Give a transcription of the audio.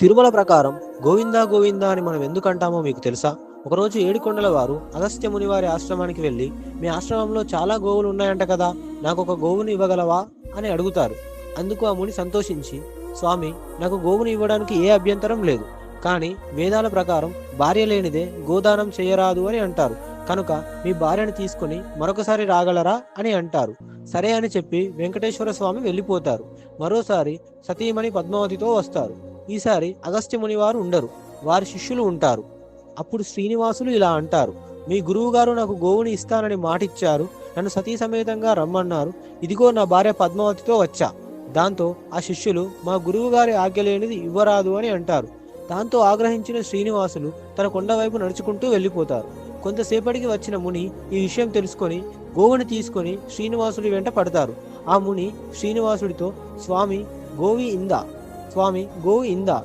తిరుమల ప్రకారం గోవిందా గోవిందా అని మనం ఎందుకు అంటామో మీకు తెలుసా? ఒకరోజు ఏడుకొండల వారు అగస్త్య ముని వారి ఆశ్రమానికి వెళ్ళి, మీ ఆశ్రమంలో చాలా గోవులు ఉన్నాయంట కదా, నాకు ఒక గోవుని ఇవ్వగలవా అని అడుగుతారు. అందుకు ఆ ముని సంతోషించి, స్వామి, నాకు గోవుని ఇవ్వడానికి ఏ అభ్యంతరం లేదు, కానీ వేదాల ప్రకారం భార్య లేనిదే గోదానం చేయరాదు అని అంటారు. కనుక మీ భార్యను తీసుకొని మరొకసారి రాగలరా అని అంటారు. సరే అని చెప్పి వెంకటేశ్వర స్వామి వెళ్ళిపోతారు. మరోసారి సతీమణి పద్మావతితో వస్తారు. ఈసారి అగస్త్య మునివారు ఉండరు, వారి శిష్యులు ఉంటారు. అప్పుడు శ్రీనివాసులు ఇలా అంటారు, మీ గురువుగారు నాకు గోవుని ఇస్తానని మాటిచ్చారు, నన్ను సతీ సమేతంగా రమ్మన్నారు, ఇదిగో నా భార్య పద్మావతితో వచ్చా. దాంతో ఆ శిష్యులు, మా గురువుగారి ఆజ్ఞ లేనిది ఇవ్వరాదు అని అంటారు. దాంతో ఆగ్రహించిన శ్రీనివాసులు తన కొండ వైపు నడుచుకుంటూ వెళ్ళిపోతారు. కొంతసేపటికి వచ్చిన ముని ఈ విషయం తెలుసుకొని గోవుని తీసుకొని శ్రీనివాసుడి వెంట పడతారు. ఆ ముని శ్రీనివాసుడితో, స్వామి గోవి ఇందా, స్వామి గోవు ఇందా